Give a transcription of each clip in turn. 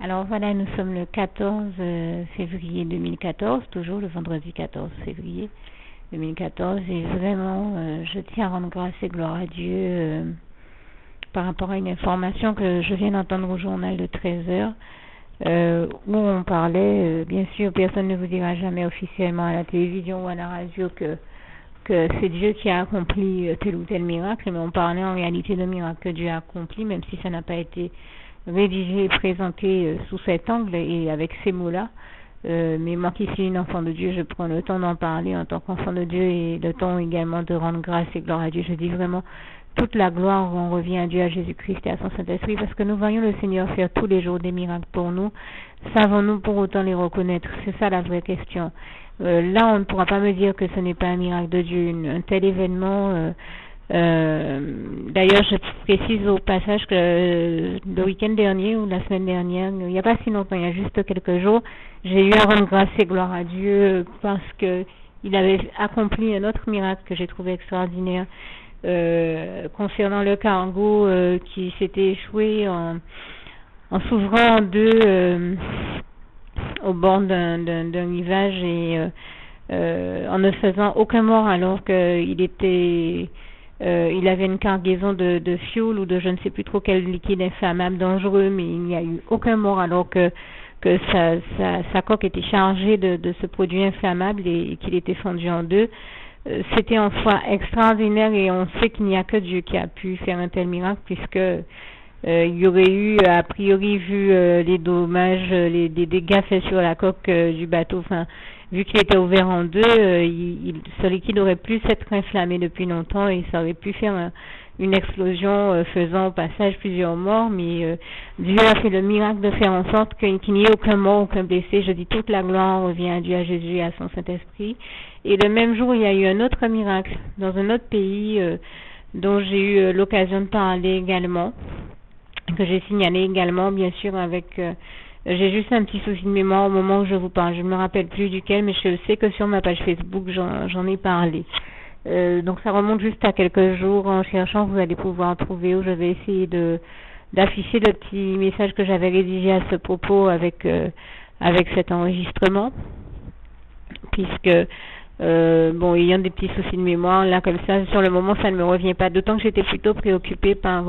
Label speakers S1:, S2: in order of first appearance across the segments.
S1: Alors voilà, nous sommes le 14 février 2014, toujours le vendredi 14 février 2014, et vraiment, je tiens à rendre grâce et gloire à Dieu par rapport à une information que je viens d'entendre au journal de 13 heures, où on parlait, bien sûr, personne ne vous dira jamais officiellement à la télévision ou à la radio que c'est Dieu qui a accompli tel ou tel miracle, mais on parlait en réalité de miracle que Dieu a accompli, même si ça n'a pas été rédigé et présenté sous cet angle et avec ces mots-là. Mais moi qui suis une enfant de Dieu, je prends le temps d'en parler en tant qu'enfant de Dieu et le temps également de rendre grâce et gloire à Dieu. Je dis vraiment toute la gloire, on revient à Dieu, à Jésus-Christ et à son Saint-Esprit, parce que nous voyons le Seigneur faire tous les jours des miracles pour nous. Savons-nous pour autant les reconnaître? C'est ça la vraie question. Là, on ne pourra pas me dire que ce n'est pas un miracle de Dieu, un tel événement. D'ailleurs, je précise au passage que le week-end dernier ou la semaine dernière, il n'y a pas si longtemps, il y a juste quelques jours, j'ai eu à rendre grâce et gloire à Dieu parce que il avait accompli un autre miracle que j'ai trouvé extraordinaire concernant le cargo qui s'était échoué en s'ouvrant en deux au bord d'un rivage et en ne faisant aucun mort alors qu'il était il avait une cargaison de fioul ou de je ne sais plus trop quel liquide inflammable dangereux, mais il n'y a eu aucun mort alors que sa coque était chargée de ce produit inflammable et qu'il était fondu en deux. C'était en soi extraordinaire et on sait qu'il n'y a que Dieu qui a pu faire un tel miracle puisque il y aurait eu, a priori, vu les dommages, les dégâts faits sur la coque du bateau, enfin, vu qu'il était ouvert en deux, ce liquide aurait pu s'être inflammé depuis longtemps et ça aurait pu faire une explosion faisant au passage plusieurs morts, mais Dieu a fait le miracle de faire en sorte qu'il n'y ait aucun mort, aucun blessé. Je dis toute la gloire revient à Dieu, à Jésus et à son Saint-Esprit. Et le même jour, il y a eu un autre miracle dans un autre pays dont j'ai eu l'occasion de parler également, que j'ai signalé également, bien sûr, avec... j'ai juste un petit souci de mémoire au moment où je vous parle. Je ne me rappelle plus duquel, mais je sais que sur ma page Facebook, j'en ai parlé. Donc ça remonte juste à quelques jours. En cherchant, vous allez pouvoir trouver où je vais essayer d'afficher le petit message que j'avais rédigé à ce propos avec cet enregistrement. Puisque, ayant des petits soucis de mémoire, là, comme ça, sur le moment, ça ne me revient pas. D'autant que j'étais plutôt préoccupée par...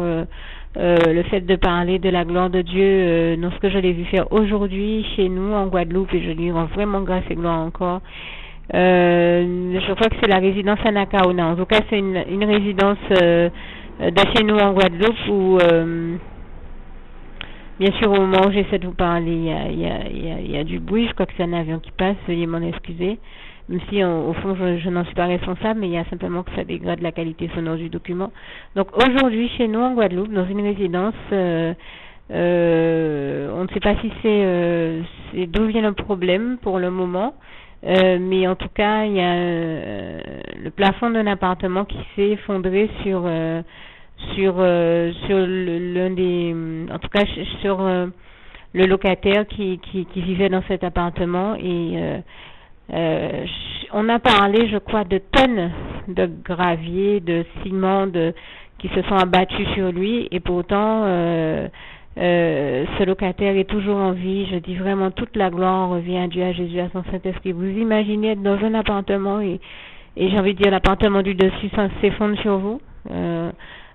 S1: le fait de parler de la gloire de Dieu dans ce que je l'ai vu faire aujourd'hui chez nous en Guadeloupe, et je lui rends vraiment grâce et gloire encore. Je crois que c'est la résidence Anacaona. En tout cas, c'est une résidence de chez nous en Guadeloupe où, bien sûr, au moment où j'essaie de vous parler, il y a du bruit. Je crois que c'est un avion qui passe, veuillez m'en excuser. Même si, au fond, je n'en suis pas responsable, mais il y a simplement que ça dégrade la qualité sonore du document. Donc, aujourd'hui, chez nous, en Guadeloupe, dans une résidence, on ne sait pas si c'est d'où vient le problème pour le moment, mais en tout cas, il y a le plafond d'un appartement qui s'est effondré sur l'un des... En tout cas, sur le locataire qui vivait dans cet appartement et... on a parlé, je crois, de tonnes de gravier, de ciment qui se sont abattus sur lui, et pourtant ce locataire est toujours en vie. Je dis vraiment toute la gloire revient à Dieu, à Jésus, à son Saint-Esprit. Vous imaginez être dans un appartement et j'ai envie de dire l'appartement du dessus s'effondre sur vous,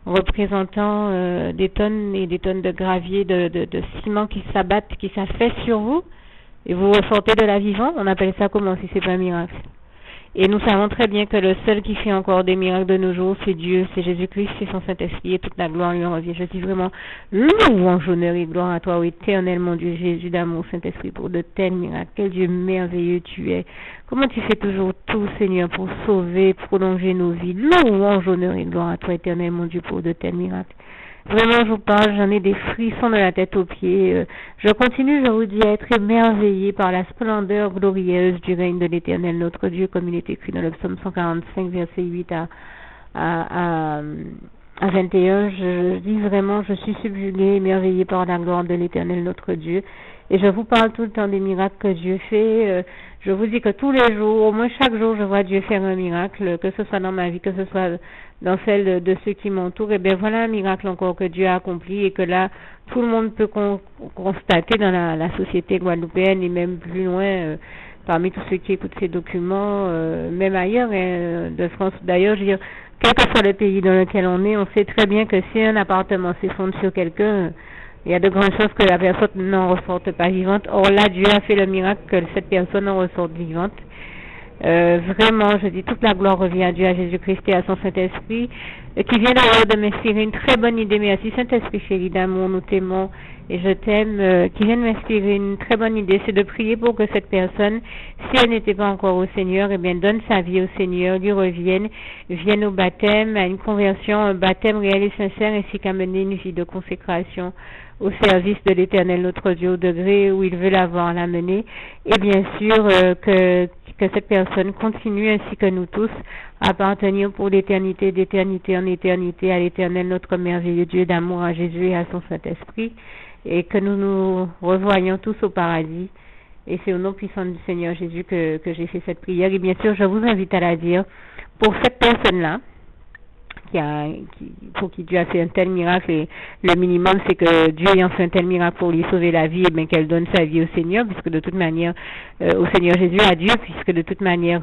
S1: représentant des tonnes et des tonnes de gravier, de ciment qui s'abattent, qui s'affaissent sur vous. Et vous ressortez de la vivant, on appelle ça comment si c'est pas un miracle? Et nous savons très bien que le seul qui fait encore des miracles de nos jours, c'est Dieu, c'est Jésus-Christ, c'est son Saint-Esprit, et toute la gloire lui en revient. Je dis vraiment, louange, honneur et gloire à toi, ô éternel, mon Dieu, Jésus d'amour, Saint-Esprit, pour de tels miracles. Quel Dieu merveilleux tu es. Comment tu fais toujours tout, Seigneur, pour sauver, prolonger nos vies. Louange, honneur et gloire à toi, éternel, mon Dieu, pour de tels miracles. Vraiment, je vous parle, j'en ai des frissons de la tête aux pieds. Je continue, je vous dis, à être émerveillé par la splendeur glorieuse du règne de l'Éternel, notre Dieu, comme il est écrit dans le psaume 145, verset 8 à 21. Je dis vraiment, je suis subjugué, émerveillé par la gloire de l'Éternel, notre Dieu. Et je vous parle tout le temps des miracles que Dieu fait. Je vous dis que tous les jours, au moins chaque jour, je vois Dieu faire un miracle, que ce soit dans ma vie, que ce soit dans celle de ceux qui m'entourent. Et bien voilà un miracle encore que Dieu a accompli et que là, tout le monde peut constater dans la société guadeloupéenne et même plus loin, parmi tous ceux qui écoutent ces documents, même ailleurs, de France. D'ailleurs, je veux dire, quel que soit le pays dans lequel on sait très bien que si un appartement s'effondre sur quelqu'un, il y a de grandes chances que la personne n'en ressorte pas vivante. Or là, Dieu a fait le miracle que cette personne en ressorte vivante. Vraiment, je dis toute la gloire revient à Dieu, à Jésus-Christ et à son Saint-Esprit, qui vient d'ailleurs de m'inspirer une très bonne idée. Merci Saint-Esprit chéri d'amour, nous t'aimons et je t'aime, qui vient de m'inspirer une très bonne idée, c'est de prier pour que cette personne, si elle n'était pas encore au Seigneur, eh bien donne sa vie au Seigneur, lui revienne, vienne au baptême, à une conversion, un baptême réel et sincère, ainsi qu'à mener une vie de consécration au service de l'Éternel notre Dieu, au degré où il veut l'avoir, la mener, et bien sûr que cette personne continue, ainsi que nous tous, à appartenir pour l'éternité, d'éternité en éternité, à l'Éternel notre merveilleux Dieu d'amour, à Jésus et à son Saint-Esprit, et que nous nous revoyons tous au paradis. Et c'est au nom puissant du Seigneur Jésus que j'ai fait cette prière. Et bien sûr, je vous invite à la dire pour cette personne-là, pour qui Dieu a fait un tel miracle, et le minimum c'est que Dieu ayant fait un tel miracle pour lui sauver la vie, et bien qu'elle donne sa vie au Seigneur, puisque de toute manière, au Seigneur Jésus, à Dieu, puisque de toute manière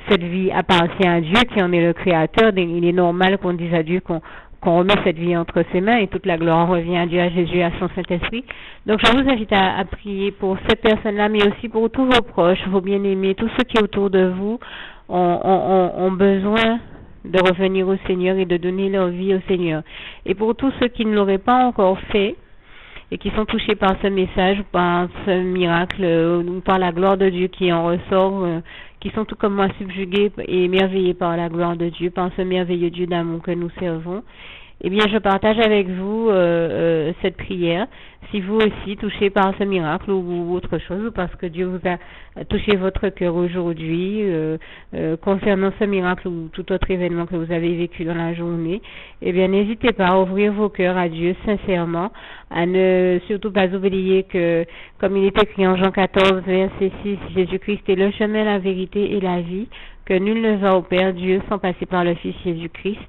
S1: cette vie appartient à Dieu qui en est le créateur. Il est normal qu'on dise à Dieu qu'on remet cette vie entre ses mains, et toute la gloire revient à Dieu, à Jésus, à son Saint-Esprit. Donc je vous invite à prier pour cette personne-là, mais aussi pour tous vos proches, vos bien-aimés, tous ceux qui autour de vous ont besoin de revenir au Seigneur et de donner leur vie au Seigneur. Et pour tous ceux qui ne l'auraient pas encore fait et qui sont touchés par ce message, par ce miracle, ou par la gloire de Dieu qui en ressort, qui sont tout comme moi subjugués et émerveillés par la gloire de Dieu, par ce merveilleux Dieu d'amour que nous servons, eh bien, je partage avec vous cette prière. Si vous aussi touchés par ce miracle ou autre chose, ou parce que Dieu vous a touché votre cœur aujourd'hui concernant ce miracle ou tout autre événement que vous avez vécu dans la journée, eh bien, n'hésitez pas à ouvrir vos cœurs à Dieu sincèrement, à ne surtout pas oublier que, comme il est écrit en Jean 14, verset 6, Jésus-Christ est le chemin, la vérité et la vie, que nul ne va au Père Dieu sans passer par le Fils Jésus-Christ.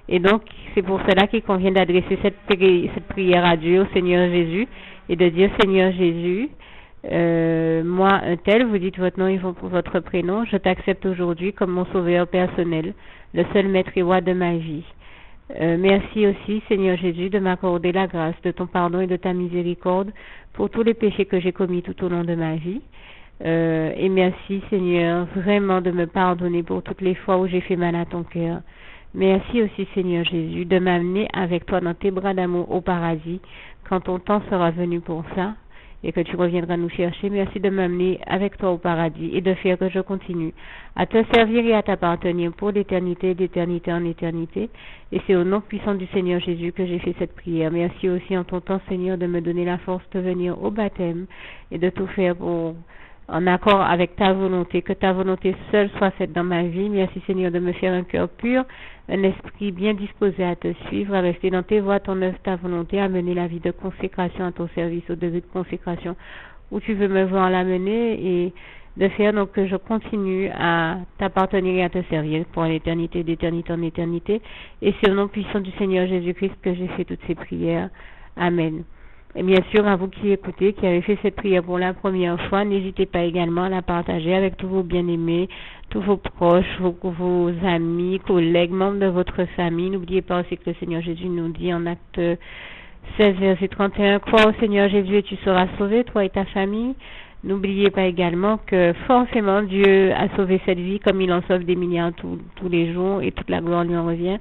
S1: Et donc, c'est pour cela qu'il convient d'adresser cette prière à Dieu, au Seigneur Jésus, et de dire, Seigneur Jésus, moi, un tel, vous dites votre nom et votre prénom, je t'accepte aujourd'hui comme mon sauveur personnel, le seul maître et roi de ma vie. Merci aussi, Seigneur Jésus, de m'accorder la grâce de ton pardon et de ta miséricorde pour tous les péchés que j'ai commis tout au long de ma vie. Et merci, Seigneur, vraiment de me pardonner pour toutes les fois où j'ai fait mal à ton cœur. Merci aussi, Seigneur Jésus, de m'amener avec toi dans tes bras d'amour au paradis, quand ton temps sera venu pour ça, et que tu reviendras nous chercher. Merci de m'amener avec toi au paradis, et de faire que je continue à te servir et à t'appartenir pour l'éternité, d'éternité en éternité. Et c'est au nom puissant du Seigneur Jésus que j'ai fait cette prière. Merci aussi en ton temps, Seigneur, de me donner la force de venir au baptême, et de tout faire en accord avec ta volonté, que ta volonté seule soit faite dans ma vie. Merci Seigneur de me faire un cœur pur, un esprit bien disposé à te suivre, à rester dans tes voies, ton œuvre, ta volonté, à mener la vie de consécration à ton service, au degré de consécration où tu veux me voir la mener, et de faire donc que je continue à t'appartenir et à te servir pour l'éternité, d'éternité en éternité. Et c'est au nom puissant du Seigneur Jésus-Christ que j'ai fait toutes ces prières. Amen. Et bien sûr, à vous qui écoutez, qui avez fait cette prière pour la première fois, n'hésitez pas également à la partager avec tous vos bien-aimés, tous vos proches, vos amis, collègues, membres de votre famille. N'oubliez pas aussi que le Seigneur Jésus nous dit en Acte 16, verset 31, « Crois au Seigneur Jésus et tu seras sauvé, toi et ta famille. » N'oubliez pas également que forcément Dieu a sauvé cette vie comme il en sauve des milliards tous les jours, et toute la gloire lui en revient,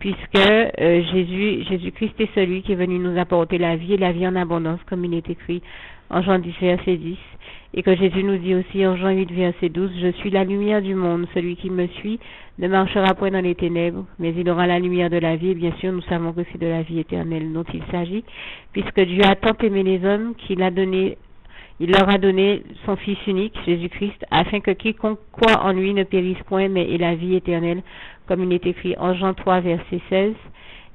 S1: puisque Jésus-Christ est celui qui est venu nous apporter la vie et la vie en abondance, comme il est écrit en Jean 10, verset 10, et que Jésus nous dit aussi en Jean 8, verset 12, « Je suis la lumière du monde, celui qui me suit ne marchera point dans les ténèbres, mais il aura la lumière de la vie. » Et bien sûr, nous savons que c'est de la vie éternelle dont il s'agit, puisque Dieu a tant aimé les hommes qu'il leur a donné son Fils unique, Jésus-Christ, afin que quiconque croit en lui ne périsse point, mais ait la vie éternelle, comme il est écrit en Jean 3, verset 16.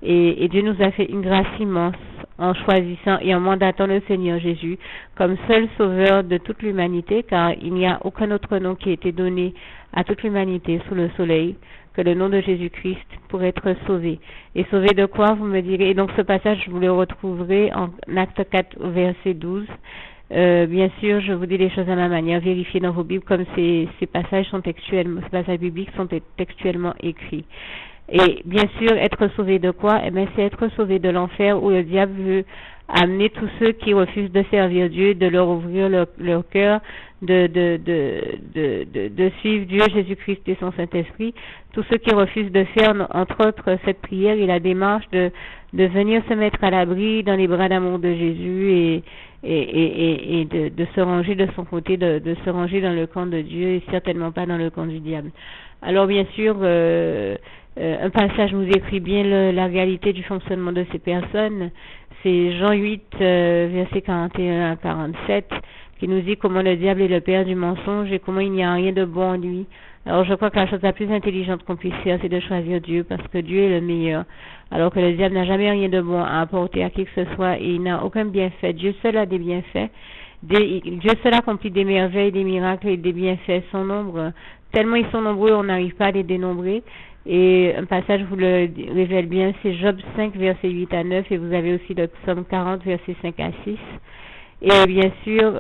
S1: Et Dieu nous a fait une grâce immense en choisissant et en mandatant le Seigneur Jésus comme seul sauveur de toute l'humanité, car il n'y a aucun autre nom qui a été donné à toute l'humanité sous le soleil que le nom de Jésus-Christ pour être sauvé. Et sauvé de quoi, vous me direz? Et donc ce passage, vous le retrouverez en Acte 4, verset 12. Bien sûr, je vous dis les choses à ma manière. Vérifiez dans vos Bibles comme ces passages sont textuellement, ces passages bibliques sont textuellement écrits. Et bien sûr, être sauvé de quoi? Eh bien, c'est être sauvé de l'enfer où le diable veut amener tous ceux qui refusent de servir Dieu, de leur ouvrir leur cœur, de suivre Dieu, Jésus-Christ et son Saint-Esprit. Tous ceux qui refusent de faire, entre autres, cette prière et la démarche de venir se mettre à l'abri dans les bras d'amour de Jésus et de se ranger de son côté, de se ranger dans le camp de Dieu et certainement pas dans le camp du diable. Alors bien sûr, un passage nous écrit bien la réalité du fonctionnement de ces personnes. C'est Jean 8, versets 41 à 47, qui nous dit comment le diable est le père du mensonge et comment il n'y a rien de bon en lui. Alors je crois que la chose la plus intelligente qu'on puisse faire, c'est de choisir Dieu, parce que Dieu est le meilleur. Alors que le diable n'a jamais rien de bon à apporter à qui que ce soit et il n'a aucun bienfait. Dieu seul a des bienfaits. Dieu seul accomplit des merveilles, des miracles et des bienfaits sans nombre. Tellement ils sont nombreux, on n'arrive pas à les dénombrer. Et un passage vous le révèle bien, c'est Job 5, versets 8 à 9, et vous avez aussi le psaume 40, versets 5 à 6. Et bien sûr,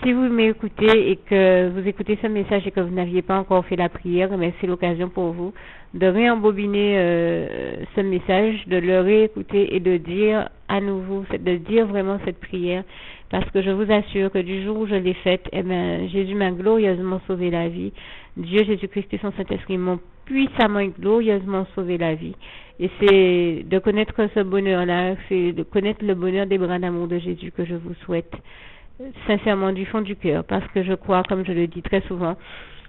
S1: si vous m'écoutez et que vous écoutez ce message et que vous n'aviez pas encore fait la prière, c'est l'occasion pour vous de réembobiner ce message, de le réécouter et de dire à nouveau, de dire vraiment cette prière, parce que je vous assure que du jour où je l'ai faite, Jésus m'a glorieusement sauvé la vie. Dieu, Jésus-Christ et son Saint-Esprit m'ont puissamment et glorieusement sauvé la vie. Et c'est de connaître ce bonheur-là, c'est de connaître le bonheur des bras d'amour de Jésus que je vous souhaite, sincèrement du fond du cœur, parce que je crois, comme je le dis très souvent,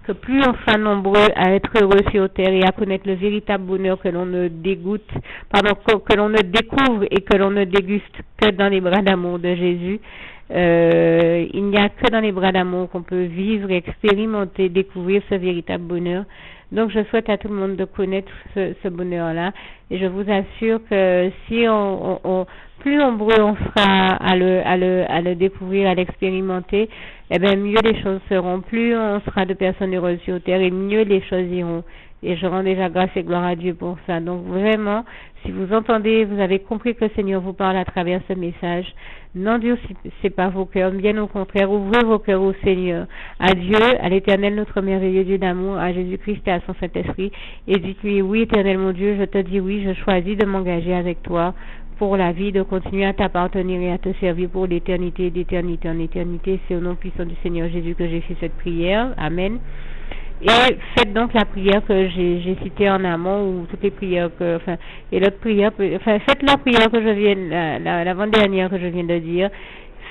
S1: que plus on sera nombreux à être heureux sur terre et à connaître le véritable bonheur que l'on ne que l'on ne découvre et que l'on ne déguste que dans les bras d'amour de Jésus, il n'y a que dans les bras d'amour qu'on peut vivre, expérimenter, découvrir ce véritable bonheur. Donc je souhaite à tout le monde de connaître ce bonheur-là, et je vous assure que si plus nombreux on sera à le découvrir, à l'expérimenter, mieux les choses seront. Plus on sera de personnes heureuses sur terre, et mieux les choses iront. Et je rends déjà grâce et gloire à Dieu pour ça. Donc vraiment, si vous entendez, vous avez compris que le Seigneur vous parle à travers ce message, n'endurcissez pas vos cœurs, bien au contraire, ouvrez vos cœurs au Seigneur, à Dieu, à l'Éternel, notre merveilleux Dieu d'amour, à Jésus-Christ et à son Saint-Esprit, et dites-lui: oui, Éternel mon Dieu, je te dis oui, je choisis de m'engager avec toi pour la vie, de continuer à t'appartenir et à te servir pour l'éternité, d'éternité en éternité. C'est au nom puissant du Seigneur Jésus que j'ai fait cette prière. Amen. Et faites donc la prière que j'ai citée en amont, ou toutes les prières et l'autre prière, faites la prière que je viens, l'avant-dernière que je viens de dire.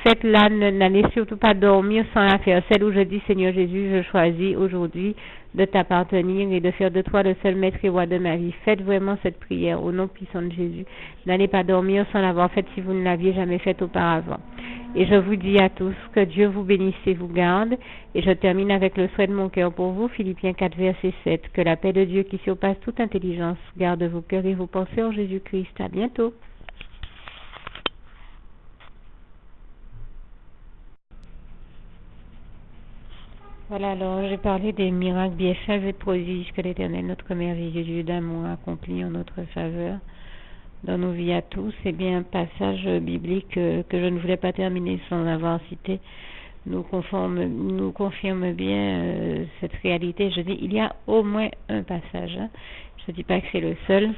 S1: Faites-la, n'allez surtout pas dormir sans la faire. Celle où je dis: Seigneur Jésus, je choisis aujourd'hui de t'appartenir et de faire de toi le seul maître et roi de ma vie. Faites vraiment cette prière au nom puissant de Jésus. N'allez pas dormir sans l'avoir faite si vous ne l'aviez jamais faite auparavant. Et je vous dis à tous que Dieu vous bénisse et vous garde. Et je termine avec le souhait de mon cœur pour vous, Philippiens 4, verset 7. Que la paix de Dieu qui surpasse toute intelligence garde vos cœurs et vos pensées en Jésus-Christ. À bientôt. Voilà, alors j'ai parlé des miracles, bienfaits et prodiges que l'Éternel, notre merveilleux Dieu d'amour, accomplit en notre faveur dans nos vies à tous. C'est bien un passage biblique que je ne voulais pas terminer sans avoir cité nous confirme bien cette réalité. Je dis, il y a au moins un passage. Je ne dis pas que c'est le seul.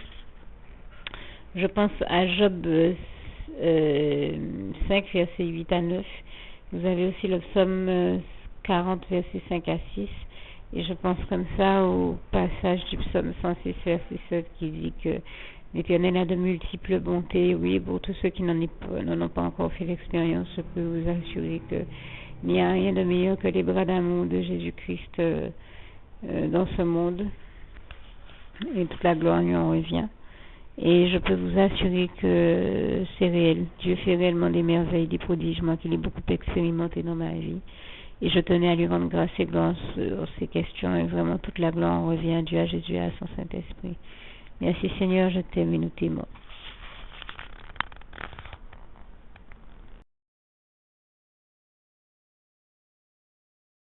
S1: Je pense à Job 5, versets 8 à 9. Vous avez aussi le psaume 40, versets 5 à 6. Et je pense comme ça au passage du psaume 106, verset 7, qui dit que l'Éternel a de multiples bontés. Oui, pour tous ceux qui n'en ont pas encore fait l'expérience, je peux vous assurer que il n'y a rien de meilleur que les bras d'amour de Jésus-Christ dans ce monde. Et toute la gloire lui en revient. Et je peux vous assurer que c'est réel. Dieu fait réellement des merveilles, des prodiges, moi qui l'ai beaucoup expérimenté dans ma vie. Et je tenais à lui rendre grâce et gloire sur ces questions. Et vraiment, toute la gloire en revient à Dieu, à Jésus et à son Saint-Esprit. Merci Seigneur, je t'aime et nous t'aimons.